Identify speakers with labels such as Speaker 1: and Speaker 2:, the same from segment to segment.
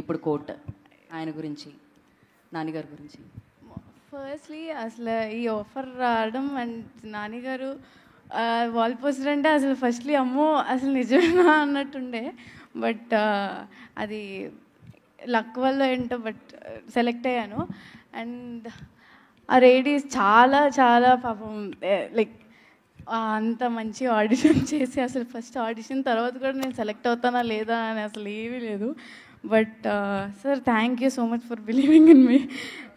Speaker 1: ఇప్పుడు కోట్ ఆయన గురించి, నాన్నగారి గురించి?
Speaker 2: ఫస్ట్లీ అసలు ఈ ఆఫర్ రావడం అండ్ నాన్నగారు వాల్ పోస్టర్ అంటే అసలు ఫస్ట్లీ అమ్మో అసలు నిజమేనా అన్నట్టుండే. బట్ అది లక్ వల్ల ఏంటో బట్ సెలెక్ట్ అయ్యాను. అండ్ ఆ లేడీస్ చాలా చాలా పాపం లైక్ అంత మంచి ఆడిషన్ చేసి అసలు ఫస్ట్ ఆడిషన్ తర్వాత కూడా నేను సెలెక్ట్ అవుతానా లేదా అని అసలు ఏమీ లేదు. But sir thank you so much for believing in me.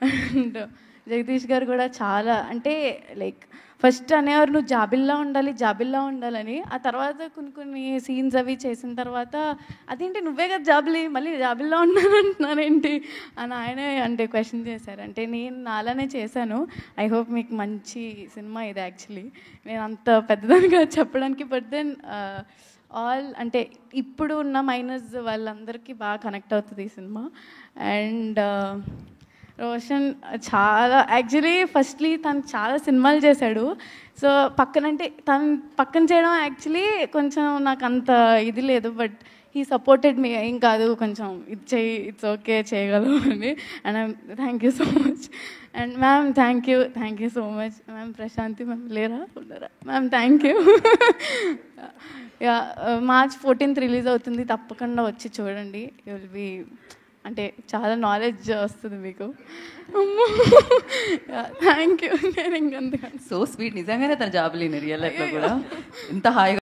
Speaker 2: And Jagadish గారు కూడా చాలా అంటే లైక్ ఫస్ట్ అనేవారు నువ్వు జాబిల్లా ఉండాలని. ఆ తర్వాత కొన్ని సీన్స్ అవి చేసిన తర్వాత అదేంటి నువ్వే కదా జాబిలి మళ్ళీ జాబిల్లా ఉన్నానంటున్నానేంటి అని ఆయనే అంటే క్వశ్చన్ చేశారు. అంటే నేను నాలానే చేశాను. ఐ హోప్ మీకు మంచి సినిమా ఇది. యాక్చువల్లీ నేను అంత పెద్దదానిగా చెప్పడానికి బట్ దెన్ ఆల్ అంటే ఇప్పుడు ఉన్న మైనస్ వాళ్ళందరికీ బాగా కనెక్ట్ అవుతుంది ఈ సినిమా. అండ్ రోషన్ చాలా యాక్చువల్లీ ఫస్ట్లీ తను చాలా సినిమాలు చేశాడు. సో తను పక్కన చేయడం యాక్చువల్లీ కొంచెం నాకు అంత ఇది లేదు. బట్ హీ సపోర్టెడ్ మీ ఏం కాదు కొంచెం ఇది చేయి ఇట్స్ ఓకే చేయగలవు అని. And thank you so much. And ma'am thank you so much. Ma'am Prashanthi ma'am ఉండరా ma'am thank you. March 14th release అవుతుంది, తప్పకుండా వచ్చి చూడండి. యూ విల్ బీ అంటే చాలా నాలెడ్జ్ వస్తుంది మీకు. Thank you. నేను ఇంకంతగా
Speaker 1: సో స్వీట్. నిజంగానే తన జాబ్ లేని రియల్ లైఫ్లో కూడా ఇంత హాయిగా